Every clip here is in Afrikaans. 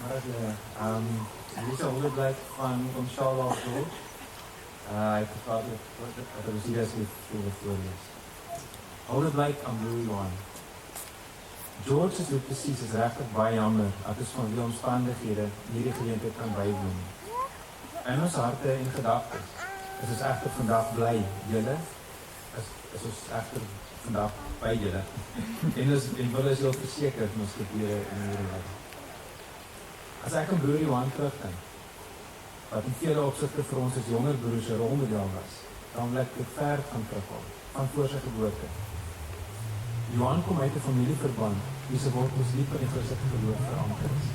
Dit is een onderblijk van ons Charles George. Hij heeft gevraagd dat er dus hier voor de voorlees. Onderblijk aan Louis Johan. George is ook precies is rechtig baie jammer dat ons van die omstandighede hierdie geleentheid kan bywoon. In ons harte en gedagtes is ons echter vandag bly. Julle is ons echter vandag by julle. En wil is heel verseker van ons gebeure in hierdie lewe. As ek aan broer Johan terugdink, wat in vele opsigte vir ons as jonger broers 'n rolmodel was, dan wil ek dit ver gaan terughaal, van voor sy geboorte. Johan kom uit 'n familieverband wie se wortels diep in die Christelike geloof verankerd is.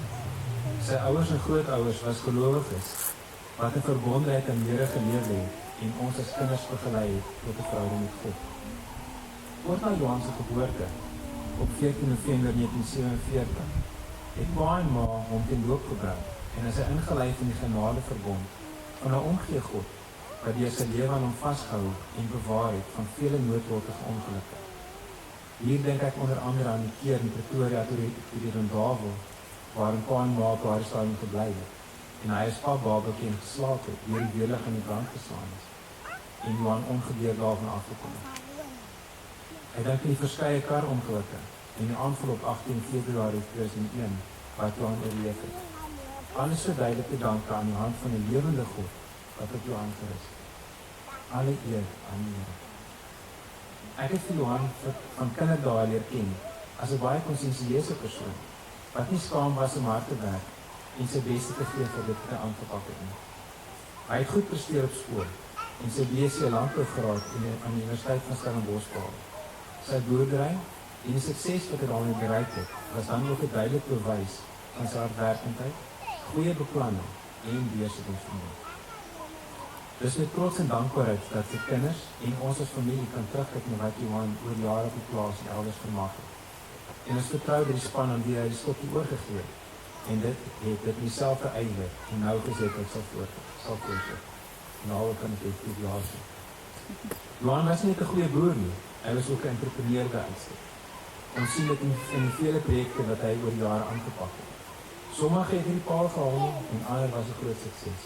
Sy ouers en grootouers was gelowiges wat in verbondenheid aan die Here geleef het en ons as kinders begelei het tot 'n verhouding met God. Kort na Johan se geboorte, op 14 November 1947, het pa en ma hom ten doop gebring en is hy ingelei in die genadeverbond van 'n omgee God wat deur sy lewe aan hom vasgehou en bewaar het van vele noodlottige ongelukke. Hier denk ek onder andere aan die keer in Pretoria toe die Rondawel, waarin pa en ma op haar stadium gebly het en hy as papbabeltjie geslaap het, deur die weerlig in die brand geslaan is en Johan ongedeerd daarvan afgekom het. Hy dink aan die verskeie karongelukke en die aanval op 18 Februarie 2001 wat Johan oorleef het. Alles so duidelik te danke aan die hand van die lewende God wat op Johan gerus het. Alle eer aan die Here. Ek het vir Johan van kinderdae leer ken as 'n baie konsensieuse persoon wat nie skaam was om hard te werk en sy beste te gee vir dit te aangepak het nie. Hy het goed presteer op skool en sy BSc landbougraad aan die Universiteit van Stellenbosch behaal. Sy boerdery en die sukses wat hy daarmee bereik het, was dan ook 'n duidelik bewys van sy hardwerkendheid, goeie beplanning en deursettingsvermoë. Dis met trots en dankbaarheid dat sy kinders en ons as familie kan terugkyk na wat Johan oor jare op die plaas en elders vermaak het. En ons vertrou dat die span aan wie hy die stokkie oorgegee het, en dit met dieselfde ywer en nougezetheid sal voortsit. Nou kan ek dit vir jaar sê. Johan was nie 'n goeie broer nie, hy was ook 'n entrepreneur by uitstek. Ons sien dit in vele projekte wat hy oor jare aangepak het. Sommige het die paal gehaal en ander was 'n groot sukses.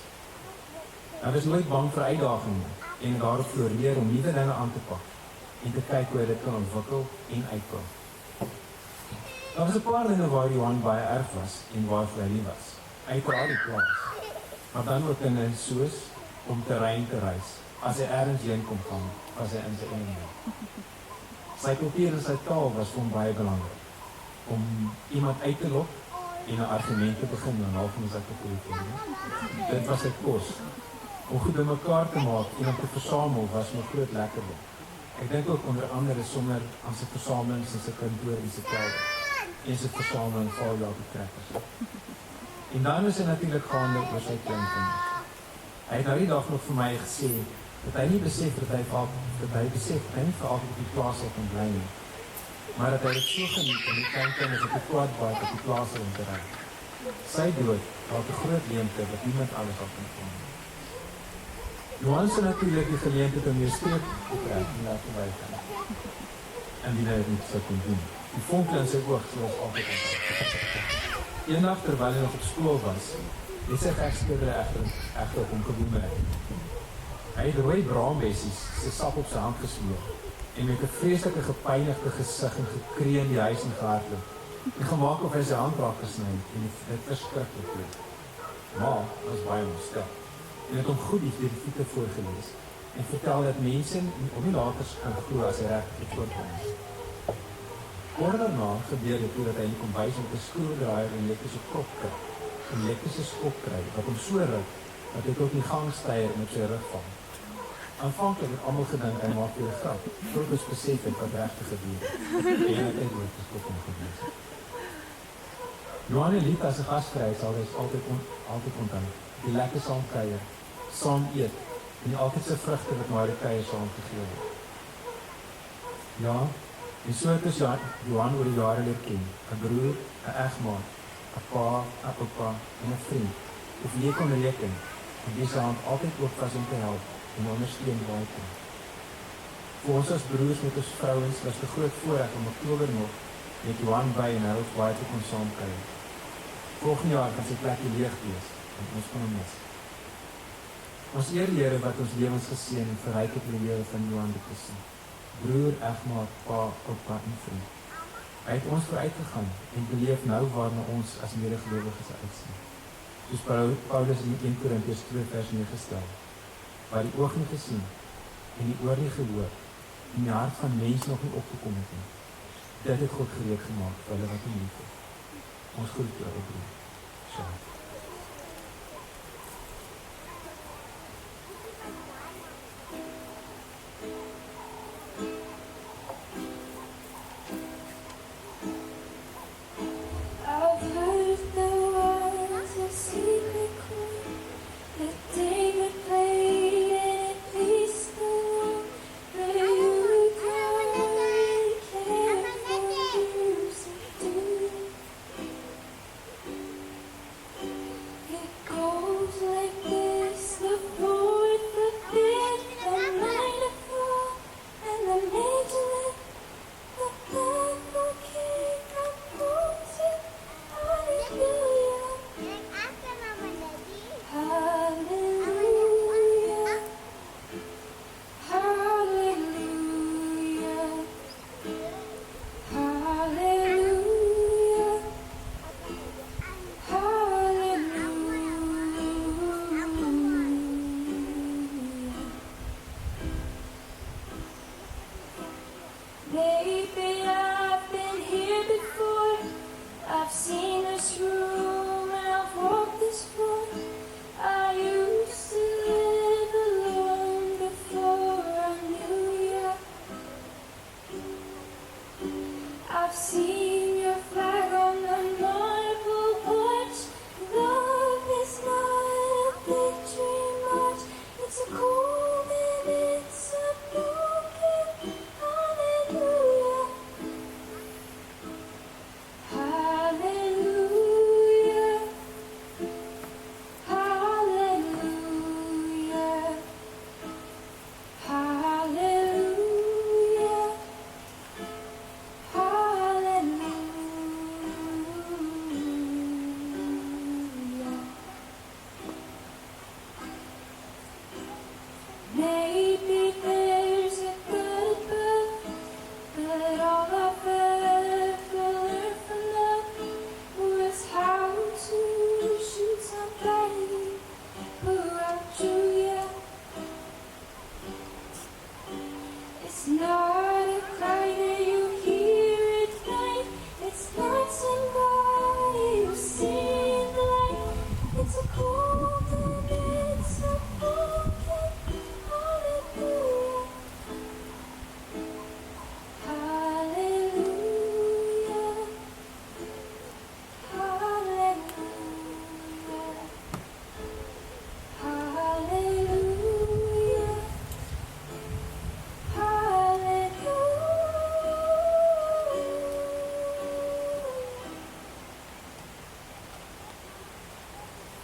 Hy was nooit bang vir uitdagings en daarop floreer om nuwe dinge aan te pak en te kyk hoe dit kan ontwikkel en uitkom. Daar was 'n paar dinge waar Johan baie erg was en waarvoor hy lief was. Uiteraard die plaas, maar dan ook dinge soos om terrein te reis. As hy ergens heen kom gaan, was hy in sy eie. Sy kultuur en sy taal was vir hom baie belangrik. Om iemand uit te lok en 'n argument te begin en half van sy kultuur. Dit was sy kos. Om goed bymekaar te maak, iemand te versamel was my groot lekkerlik. Ek dink ook onder andere sommer aan sy versamelings in sy kantoor en sy kelder en sy versameling valjaar betrekkers. En dan is hy natuurlik gaande oor sy kleinkinders. Hy het nou die dag nog vir my gesê dat hy nie besef dat hy nie vir altyd op die plaas sal kan bly nie, maar dat hy het so geniet om die kleinkinders op die quadbike op die plaas om te ry. Sy dood was 'n groot leemte wat niemand alles af kan kom. Johan sal natuurlik die geleentheid om weer steek te kry en laat verwyk. En die nou nie so kon doen. Die vonke in sy oog soos altyd onthou. Eendag terwyl hy nog op skool was, het sy egspeler egter op hom geboemerang. Hy het rooi braambessies sy sap op sy hand gesmeer en met 'n vreeslike gepynigde gesig en gekree in die huis en gehardloop en gemaak of hy sy hand raak gesny en dit verskriklik klink. Maar was baie ontstel en het hom goed deur die voete voorgelees en vertel dat mense op die later kan glo as hy regtig voorkom is. Kort daarna gebeur dit dat hy in die kombuis met 'n skroewedraaier en elektriese kop kry. 'n Elektriese skop kry wat hom so ruk dat hy tot die gang styer en op sy rug val. Aanvanklik het almal gedink hy maak weer 'n grap, tot hy besef het wat regtig gebeur het. En hy het dit geskop en gewees. Johan lief as 'n gasvry sal hy altyd onthou. Die lekker saam kuier, saam eet en die altyd sy vrugte wat maar die kuier saam gegee het. Ja, en so het ons Johan oor die jare leer ken. 'n broer, 'n egmaat, 'n pa, 'n oupa en 'n vriend. Of jy kon reken, en die se hand altyd oop was om te help en ondersteun waar hy kon. Vir ons as broers met ons vrouens was 'n groot voorreg om Oktober nog met Johan by en hy baie te kon saamkuier. Volgende jaar gaan sy plekkie leeg wees, en ons gaan hom mis. Ons eer die Here wat ons lewens geseën en verryk het in die lewe van Johan de Kessel. Broer, egmaat, pa, oupa en vriend. Hy het ons vooruitgegaan en beleef nou waarna ons as medegelowiges uitsien. Soos Paulus in 1 Korintiërs 2 vers 9 stel, waar die oog nie gesien en die oor nie gehoor en die hart van mens nog nie opgekom het nie. Dit het God gereed gemaak vir hulle wat hom liefhet. Ons groet jou, broer. Shalom.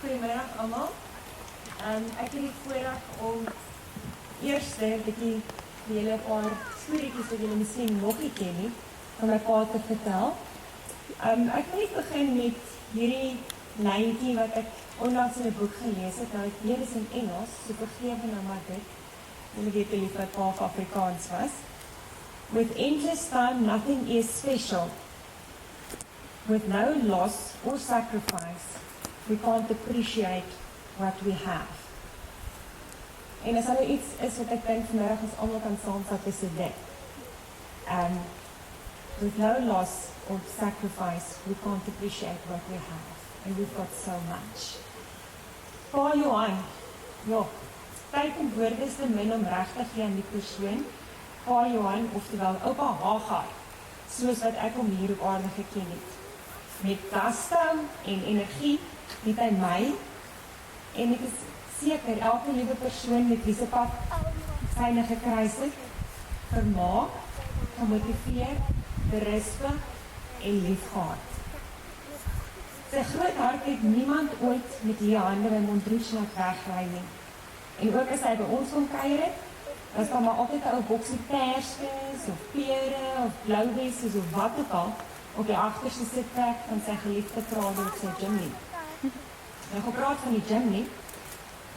Goedemiddag allemaal. Ik heb het voorrecht om eerst een beetje een paar storytjies wat jullie misschien nog niet kennen van mijn pa te vertellen. Ik wil niet beginnen met hierdie lijntje wat ik onlangs in een boek gelezen heb. Nou, het is in Engels, so vergeef me nou maar dit. Jullie weten lief wat pa of Afrikaans was. With endless time, nothing is special. With no loss or sacrifice, we can't appreciate what we have. En as hulle iets is wat ek dink vanmiddag ons almal kan saamvat is dit. With no loss or sacrifice, we can't appreciate what we have. And we've got so much. Pa Johan, ja, tyd en woorde is te min om reg te gee aan die persoon. Pa Johan, oftewel oupa Hagar, soos wat ek hom hier op aarde geken het. Met gusto en energie het hy my, en ek is seker elke liewe persoon met wie se pad syne gekruis het, vermaak, gemotiveer, berisp en liefgehad. Sy groot hart het niemand ooit met die hande in Montrose laat wegry nie. En ook as hy by ons kom kuier het, was daar maar altyd 'n ou boksie perskes of pere of blouwessies of wat ook al, op die agterste sitplek van sy geliefde Prado op sy Jimny. Nou gepraat van die Jimny,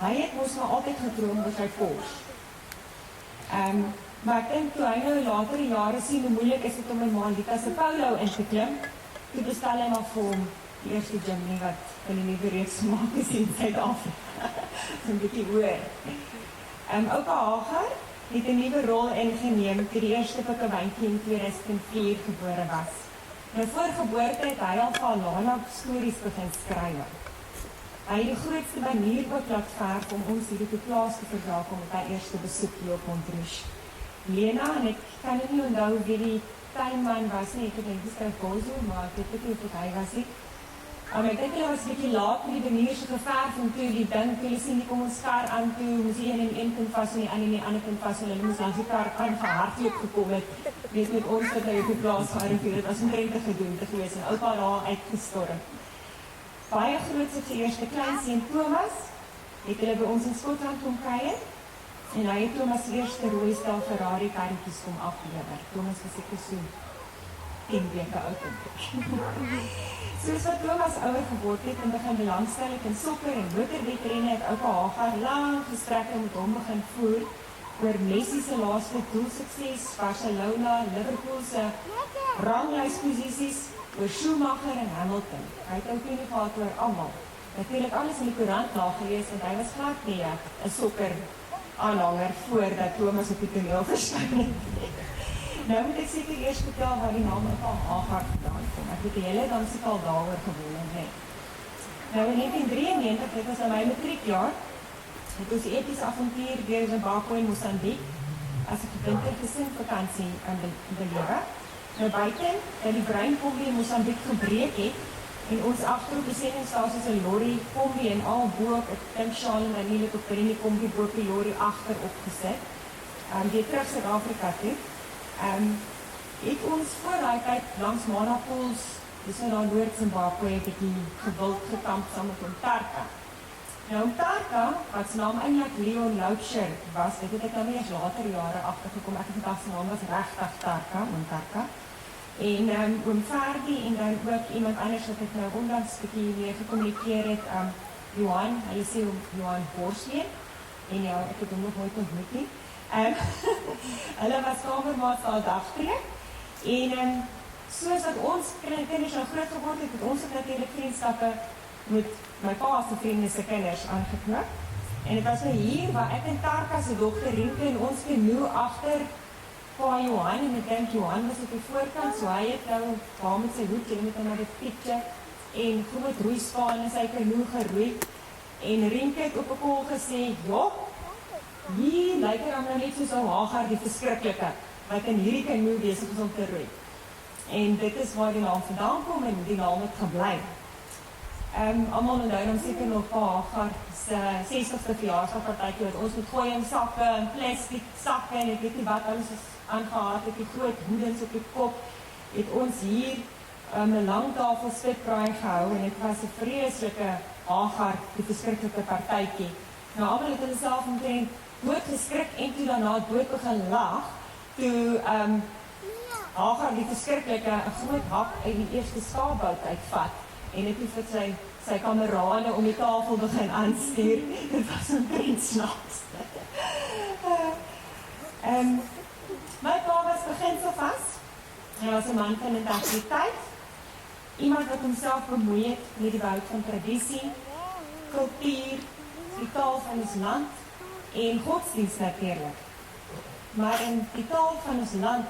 hy het mos maar altyd gedroom oor sy Porsche. Maar ek dink toe hy nou later die jare sien hoe moeilik is dit om in Malika se Polo in te klim, toe bestel hy maar vir hom die eerste Jimny wat in die nuwe reeks gemaak is in Suid-Afrika. So'n bietjie hoor. Oupa Hagar het 'n nuwe rol ingeneem toe die eerste pikkewyntjie in 2004 gebore was. Nou voor geboorte het hy al vir Alana stories begin skryf. Hy het die grootste banier ook laat verf om ons hier op die plaas te verwelkom met haar eerste besoek hier op Montrouge. Lena, en ek kan nie onthou wie die tuinman was nie, ek het net geskryf Bozo, maar ek weet nie of hy was nie. Ek dink hulle was 'n bietjie laat met die banier se geverf en toe die ding, toe hulle sien die kom ons kar aan toe, moes die een in een punt vas en die ander in die ander punt vas en hulle moes langs die kar aangehardloop gekom het. Weet met ons wat nou op die plaas gearriveer het, was 'n drente gedoente gewees en oupa daar uitgestorm. Baie groot sy eerste kleinseun Thomas, het hulle by ons in Skotland kom kuier en hy het Thomas se eerste rooistel Ferrari karretjies kom aflewer. Thomas was seker so 10 weke oud. Soos wat Thomas ouer geword het en begin belangstel in sokker en motorwedrenne, het oupa Hagar lang gesprekke met hom begin voer oor Messi se laaste doelsukses, Barcelona, Liverpool se ranglysposisies, oor Schumacher en Hamilton. Hy het ook nie gehad oor almal. Natuurlik alles in die koerant nagelees en hy was glad nie 'n sokker aanhanger voordat Thomas op die toneel verskyn het. Nou moet ek seker eers vertel waar die naam van Hagar vandaan kom. Ek weet die hele dan se al daaroor gewoond het. Nou in 1993, dit was aan my matriekjaar, het ons die epiese avontuur deur Zimbabwe en Mosambik as 'n wintergesinvakansie aan belewe. Nou buiten, dat die breinkombi in Mosambik gebreek het en ons agter op die sendingstasie se lorry kombi en al bo op 'n tankshaal en natuurlik op die kombi bo op die lorry agter opgesit. Weer terug Suid-Afrika toe. Het ons voor daai tyd langs Manapools, dis nou daar Noord-Zimbabwe, 'n bietjie gewild gekamp saam met Ontarka. Nou Ontarka, wat se naam eintlik Leon Loucher was, dit het ek nou nie eens later jare agtergekom, ek het gedag sy naam was regtig Ontarka. En oom Ferdi en dan ook iemand anders wat ek nou onlangs bietjie mee gekommunikeer het, Johan, hulle sê Johan Borsleen, en ja, ek het hom nog nooit ontmoet nie. Hulle was kamermaats al dagbreek, en soos wat ons kinders nou groot geword het, het ons ook natuurlik vriendskappe met my pa se vriende se kinders aangeknop. En dit was nou hier waar ek en Tarka se dogter Rienke en ons canoe agter pa Johan, en ek dink Johan was op die voorkant, so hy het nou daar met sy hoed, jy moet nou maar die pietje, en groot roeispaan in sy canoe geroei, en Rienke het op 'n kol gesê, ja, hier lyk hy nou net soos ou Hagar die verskriklike, wat in hierdie canoe besig is om te roei. En dit is waar die naam vandaan kom, en die naam het gebly. Almal onthou dan seker nog pa Hagar se 60ste verjaarsdagpartytjie wat ons met gooi in sakke en plastiek sakke en ek weet nie wat alles is aangehad het, die groot hoedens op die kop, het ons hier 'n lang tafel spitbraai gehou en dit was 'n vreeslike Hagar, die verskriklike partytjie. Nou almal het hulle self omtrent dood geskrik en toe daarna dood begin lag, toe Hagar die verskriklike 'n groot hap uit die eerste skaapbout uitvat en dit het vir sy kamerade om die tafel begin aanstuur. Dit was omtrent snaaks. My pa was beginsel-vas. Hy was 'n man van integriteit. Iemand wat homself bemoei het met die bou van tradisie, kultuur, die taal van ons land en godsdienst natuurlik. Maar in die taal van ons land,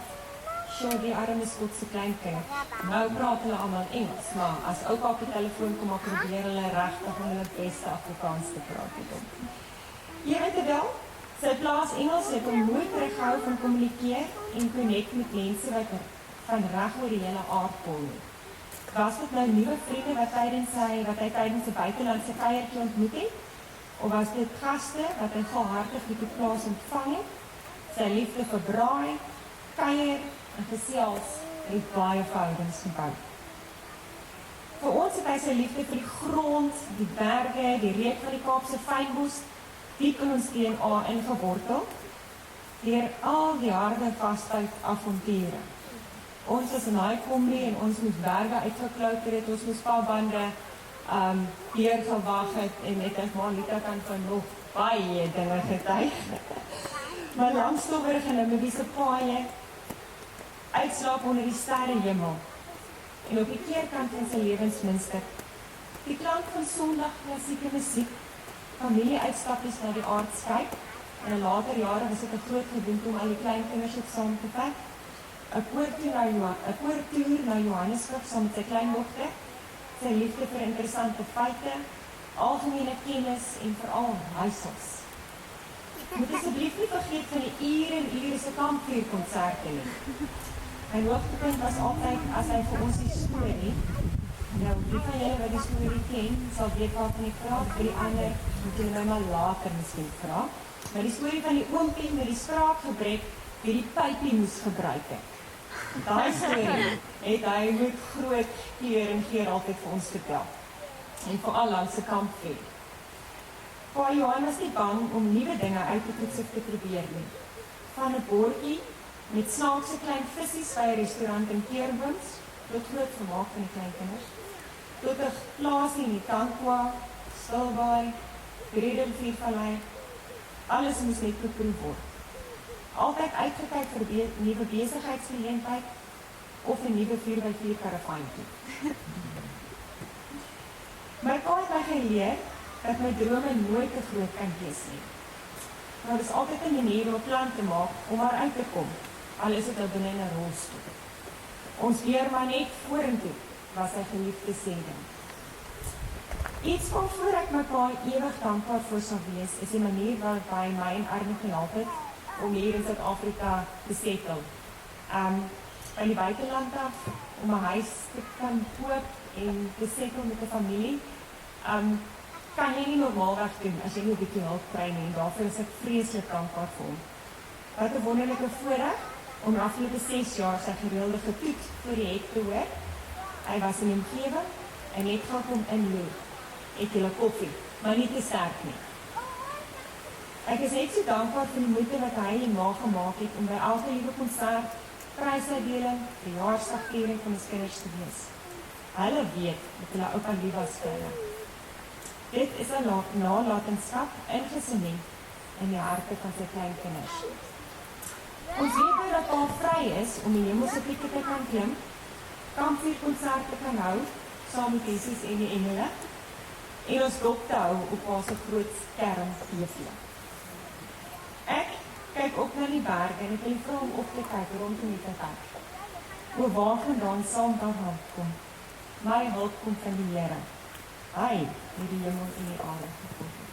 sjoe, die arme Skotse kleinkind. Nou praat hulle almal Engels, maar as oupa op die telefoon kom, probeer hulle regtig om hulle beste Afrikaans te praat met hom. Eventueel, sy plaas Engels het hom nooit terughou van kommunikeer en connect met mense wat van reg oor die hele aardbol nie. Was dit nou nuwe vriende wat hy tydens 'n buitelandse kuiertjie ontmoet het? Of was dit gaste wat hy volhartig op die plaas ontvang het? Sy liefde vir braai, kuier en gesels het baie verhoudings gebou. Vir ons het hy sy liefde vir die grond, die berge, die reuk van die Kaapse fynbos diep in ons DNA ingewortel deur al die harde vasbyt avonture. Ons was in daai kombi en ons moes berge uitgeklouter het, ons moes paalbande deurgewag het en ek dink Marlita kan van nog baie dinge getuig. Maar langs Stowberg en Namibiese paaie, uitslaap onder die sterrenhemel en op die keerkant van sy lewensminster. Die klank van Sondag klassieke musiek, familie-uitstappies na die aardskyk, en in later jare was dit 'n groot gewoonte om al die kleinkinders ook saam te vat. 'n koortoer na Johannesburg saam met sy kleindogter, sy liefde vir interessante feite, algemene kennis en veral raaisels. Moet asseblief nie vergeet van die ure en ure se kampvuurkonserte nie. My hoogtepunt was altyd as hy vir ons die storie. Nou, die van julle wat die storie ken, sal weet waarvan ek praat, vir die ander moet julle nou maar later miskien vra. Maar die storie van die oompie met die spraakgebrek wie die pypie moes gebruik het. Daai storie het hy met groot kleur en geur altyd vir ons vertel. En veral langs se kampvuur. Pa Johan was nie bang om nuwe dinge uit te toets of te probeer nie. Van 'n bordjie met snaakse klein visies by 'n restaurant in Keurboons, tot groot vermaak van die kleinkinders, tot 'n plaasie in die Tankwa, Stilbaai, Bredenviervallei, alles moes net geproef word. Altyd uitgekyk vir 'n nuwe besigheidsgeleentheid of 'n nuwe 4x4 karavantjie. My pa het my geleer dat my drome nooit te groot kan wees nie. Maar dit is altyd 'n manier om 'n plan te maak om maar uit te kom, al is dit nou binne 'n rolstoel. Ons leer maar net vorentoe, was sy geliefde sêding. Iets waarvoor ek my pa ewig dankbaar voor sal wees, is die manier waarop hy my en Arnie gehelp het om hier in Suid-Afrika te settle. Van die buiteland af, om 'n huis te kan koop en te settle met 'n familie, kan jy nie normaalweg doen as jy nie 'n bietjie hulp kry nie, en daarvoor is ek vreeslik dankbaar vir hom. Wat 'n wonderlike voorreg om die afgelope 6 jaar sy gereelde getoet voor die hek te hoor. Hy was in die omgewing en net gaan kom inloer. Ek julle koffie, maar nie te sterk nie. Ek is net so dankbaar vir die moeite wat hy en ma gemaak het om by elke liewe konsert, prysuitdeling, verjaarsdagviering van ons kinders te wees. Hulle weet dat hulle oupa lief was vir hulle. Dit is 'n nalatenskap ingesement in die harte van sy kleinkinders. Ons weet nou dat pa vry is om die hemelse pieke te kan klim, kampvuurkonserte kan hou, saam met Jesus en die engele, en ons dop te hou op pa se groot skerm TV. Ek kyk op na die berge en ek wil vra om op te kyk rondom die berg. O waar vandaan saam daar hulp kom. My hulp kom van die Here. Hy het die hemel en die aarde gevorm.